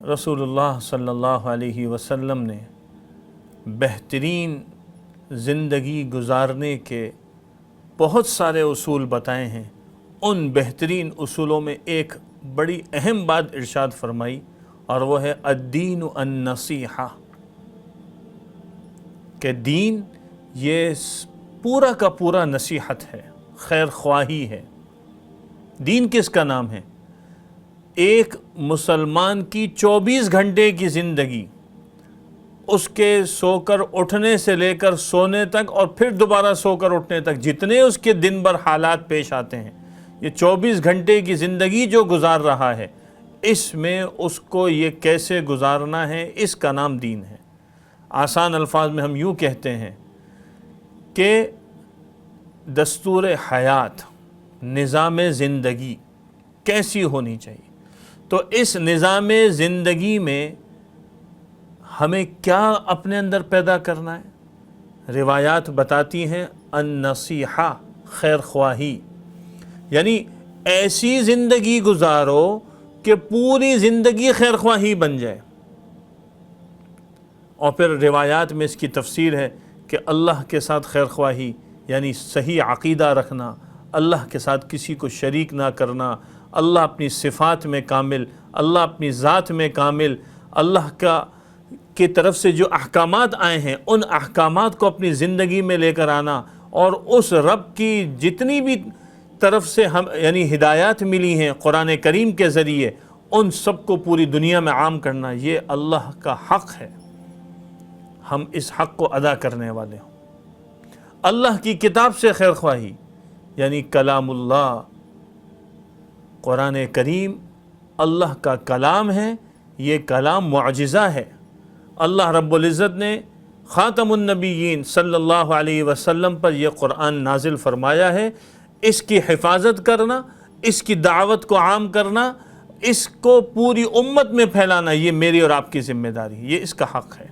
رسول اللہ صلی اللہ علیہ وسلم نے بہترین زندگی گزارنے کے بہت سارے اصول بتائے ہیں۔ ان بہترین اصولوں میں ایک بڑی اہم بات ارشاد فرمائی، اور وہ ہے الدین النصیحہ، کہ دین یہ پورا کا پورا نصیحت ہے، خیر خواہی ہے۔ دین کس کا نام ہے؟ ایک مسلمان کی 24 گھنٹے کی زندگی، اس کے سو کر اٹھنے سے لے کر سونے تک اور پھر دوبارہ سو کر اٹھنے تک جتنے اس کے دن بھر حالات پیش آتے ہیں، یہ 24 گھنٹے کی زندگی جو گزار رہا ہے، اس میں اس کو یہ کیسے گزارنا ہے، اس کا نام دین ہے۔ آسان الفاظ میں ہم یوں کہتے ہیں کہ دستور حیات، نظام زندگی کیسی ہونی چاہیے۔ تو اس نظام زندگی میں ہمیں کیا اپنے اندر پیدا کرنا ہے؟ روایات بتاتی ہیں النصیحہ، خیر خواہی، یعنی ایسی زندگی گزارو کہ پوری زندگی خیر خواہی بن جائے۔ اور پھر روایات میں اس کی تفسیر ہے کہ اللہ کے ساتھ خیر خواہی یعنی صحیح عقیدہ رکھنا، اللہ کے ساتھ کسی کو شریک نہ کرنا، اللہ اپنی صفات میں کامل، اللہ اپنی ذات میں کامل، اللہ کی طرف سے جو احکامات آئے ہیں ان احکامات کو اپنی زندگی میں لے کر آنا، اور اس رب کی جتنی بھی طرف سے یعنی ہدایات ملی ہیں قرآن کریم کے ذریعے، ان سب کو پوری دنیا میں عام کرنا، یہ اللہ کا حق ہے۔ ہم اس حق کو ادا کرنے والے ہوں۔ اللہ کی کتاب سے خیر خواہی یعنی کلام اللہ، قرآن کریم اللہ کا کلام ہے، یہ کلام معجزہ ہے۔ اللہ رب العزت نے خاتم النبیین صلی اللہ علیہ وسلم پر یہ قرآن نازل فرمایا ہے۔ اس کی حفاظت کرنا، اس کی دعوت کو عام کرنا، اس کو پوری امت میں پھیلانا، یہ میری اور آپ کی ذمہ داری، یہ اس کا حق ہے۔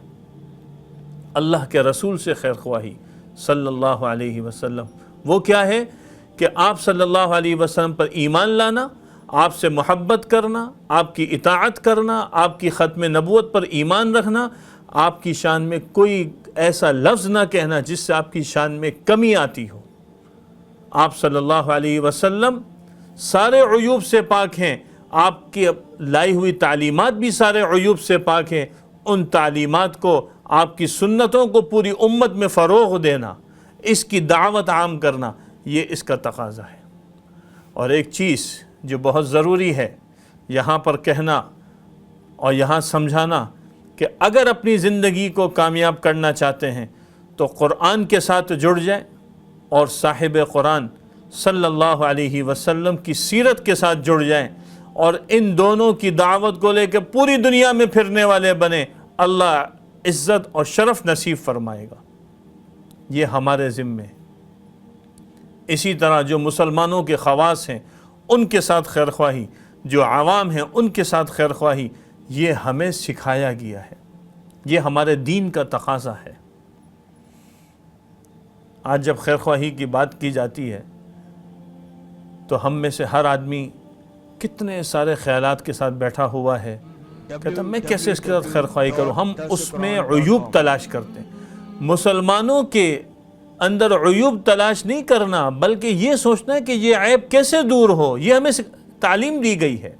اللہ کے رسول سے خیر خواہی صلی اللہ علیہ وسلم، وہ کیا ہے کہ آپ صلی اللہ علیہ وسلم پر ایمان لانا، آپ سے محبت کرنا، آپ کی اطاعت کرنا، آپ کی ختم نبوت پر ایمان رکھنا، آپ کی شان میں کوئی ایسا لفظ نہ کہنا جس سے آپ کی شان میں کمی آتی ہو۔ آپ صلی اللہ علیہ وسلم سارے عیوب سے پاک ہیں، آپ کی لائی ہوئی تعلیمات بھی سارے عیوب سے پاک ہیں۔ ان تعلیمات کو، آپ کی سنتوں کو پوری امت میں فروغ دینا، اس کی دعوت عام کرنا، یہ اس کا تقاضا ہے۔ اور ایک چیز جو بہت ضروری ہے یہاں پر کہنا اور یہاں سمجھانا، کہ اگر اپنی زندگی کو کامیاب کرنا چاہتے ہیں تو قرآن کے ساتھ جڑ جائیں اور صاحب قرآن صلی اللہ علیہ وسلم کی سیرت کے ساتھ جڑ جائیں، اور ان دونوں کی دعوت کو لے کے پوری دنیا میں پھرنے والے بنیں۔ اللہ عزت اور شرف نصیب فرمائے گا، یہ ہمارے ذمے۔ اسی طرح جو مسلمانوں کے خواص ہیں ان کے ساتھ خیر خواہی، جو عوام ہیں ان کے ساتھ خیر خواہی، یہ ہمیں سکھایا گیا ہے، یہ ہمارے دین کا تقاضا ہے۔ آج جب خیر خواہی کی بات کی جاتی ہے تو ہم میں سے ہر آدمی کتنے سارے خیالات کے ساتھ بیٹھا ہوا ہے، کہتا میں کیسے اس کے ساتھ خیر خواہی کروں۔ ہم اس میں عیوب تلاش کرتے ہیں۔ مسلمانوں کے اندر عیوب تلاش نہیں کرنا، بلکہ یہ سوچنا ہے کہ یہ عیب کیسے دور ہو، یہ ہمیں تعلیم دی گئی ہے۔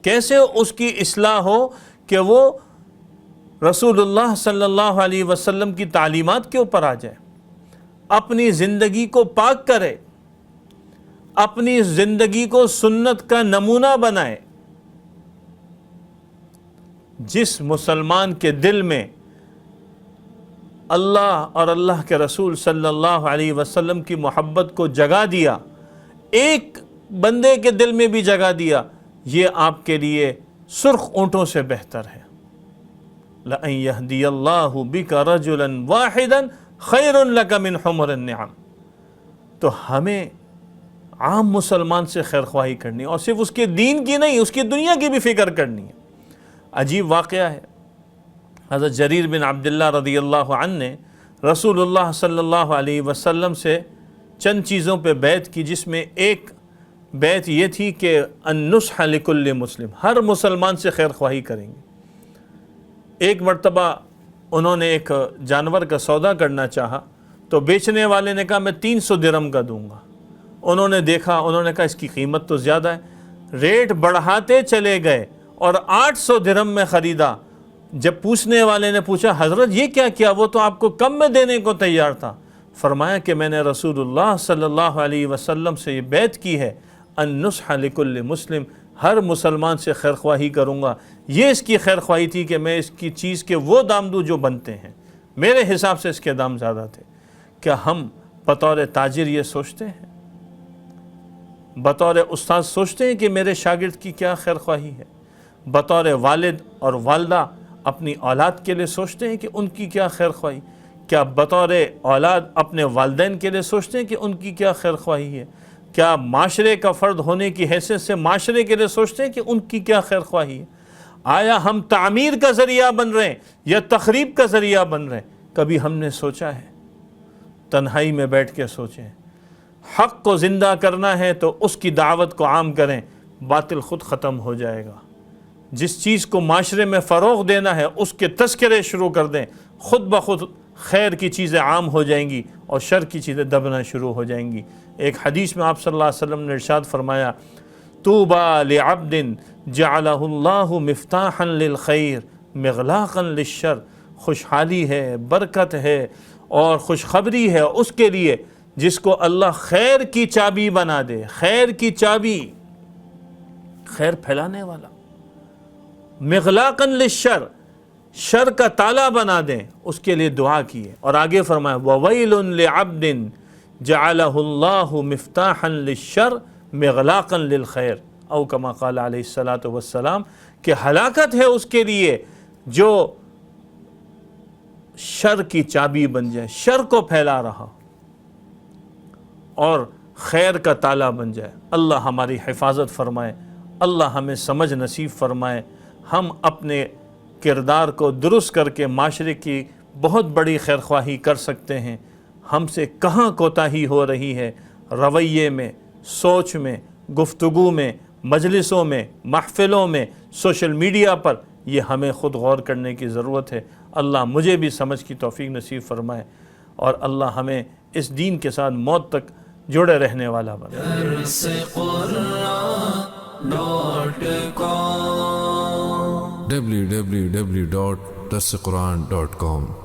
کیسے اس کی اصلاح ہو کہ وہ رسول اللہ صلی اللہ علیہ وسلم کی تعلیمات کے اوپر آ جائے، اپنی زندگی کو پاک کرے، اپنی زندگی کو سنت کا نمونہ بنائے۔ جس مسلمان کے دل میں اللہ اور اللہ کے رسول صلی اللہ علیہ وسلم کی محبت کو جگا دیا، ایک بندے کے دل میں بھی جگا دیا، یہ آپ کے لیے سرخ اونٹوں سے بہتر ہے۔ لَأَن يَهْدِيَ اللَّهُ بِكَ رَجُلًا وَاحِدًا خَيْرٌ لَكَ مِنْ حُمُرِ النِّعَمِ۔ تو ہمیں عام مسلمان سے خیر خواہی کرنی، اور صرف اس کے دین کی نہیں، اس کی دنیا کی بھی فکر کرنی ہے۔ عجیب واقعہ ہے، حضرت جریر بن عبداللہ رضی اللہ عنہ نے رسول اللہ صلی اللہ علیہ وسلم سے چند چیزوں پہ بیعت کی، جس میں ایک بیعت یہ تھی کہ النصح لکل مسلم، ہر مسلمان سے خیر خواہی کریں گے۔ ایک مرتبہ انہوں نے ایک جانور کا سودا کرنا چاہا تو بیچنے والے نے کہا میں 300 درہم کا دوں گا۔ انہوں نے دیکھا، انہوں نے کہا اس کی قیمت تو زیادہ ہے، ریٹ بڑھاتے چلے گئے اور 800 درہم میں خریدا۔ جب پوچھنے والے نے پوچھا حضرت یہ کیا کیا، وہ تو آپ کو کم میں دینے کو تیار تھا۔ فرمایا کہ میں نے رسول اللہ صلی اللہ علیہ وسلم سے یہ بیعت کی ہے، النصح لکل مسلم، ہر مسلمان سے خیر خواہی کروں گا۔ یہ اس کی خیر خواہی تھی کہ میں اس کی چیز کے وہ دام دوں جو بنتے ہیں، میرے حساب سے اس کے دام زیادہ تھے۔ کیا ہم بطور تاجر یہ سوچتے ہیں؟ بطور استاد سوچتے ہیں کہ میرے شاگرد کی کیا خیر خواہی ہے؟ بطور والد اور والدہ اپنی اولاد کے لیے سوچتے ہیں کہ ان کی کیا خیر خواہی؟ کیا بطور اولاد اپنے والدین کے لیے سوچتے ہیں کہ ان کی کیا خیر خواہی ہے؟ کیا معاشرے کا فرد ہونے کی حیثیت سے معاشرے کے لیے سوچتے ہیں کہ ان کی کیا خیر خواہی ہے؟ آیا ہم تعمیر کا ذریعہ بن رہے ہیں یا تخریب کا ذریعہ بن رہے ہیں؟ کبھی ہم نے سوچا ہے؟ تنہائی میں بیٹھ کے سوچیں۔ حق کو زندہ کرنا ہے تو اس کی دعوت کو عام کریں، باطل خود ختم ہو جائے گا۔ جس چیز کو معاشرے میں فروغ دینا ہے اس کے تذکرے شروع کر دیں، خود بخود خیر کی چیزیں عام ہو جائیں گی اور شر کی چیزیں دبنا شروع ہو جائیں گی۔ ایک حدیث میں آپ صلی اللہ علیہ وسلم نے ارشاد فرمایا، طوبیٰ لعبد جعلہ اللہ مفتاحا للخیر مغلاقا للشر، خوشحالی ہے، برکت ہے اور خوشخبری ہے اس کے لیے جس کو اللہ خیر کی چابی بنا دے، خیر کی چابی، خیر پھیلانے والا، مغلاقا للشر، شر کا تالا بنا دیں، اس کے لیے دعا کیے۔ اور آگے فرمایا وَوَيْلٌ لِعَبْدٍ جَعَلَهُ اللَّهُ مِفْتَاحًا لِلشَّرِّ مِغْلَاقًا لِلْخَيْرِ، او کما قال علیہ الصلاۃ والسلام، کہ ہلاکت ہے اس کے لیے جو شر کی چابی بن جائے، شر کو پھیلا رہا اور خیر کا تالا بن جائے۔ اللہ ہماری حفاظت فرمائے، اللہ ہمیں سمجھ نصیب فرمائے، ہم اپنے کردار کو درست کر کے معاشرے کی بہت بڑی خیر خواہی کر سکتے ہیں۔ ہم سے کہاں کوتاہی ہو رہی ہے، رویے میں، سوچ میں، گفتگو میں، مجلسوں میں، محفلوں میں، سوشل میڈیا پر، یہ ہمیں خود غور کرنے کی ضرورت ہے۔ اللہ مجھے بھی سمجھ کی توفیق نصیب فرمائے اور اللہ ہمیں اس دین کے ساتھ موت تک جڑے رہنے والا بنائے۔ www.darsequran.com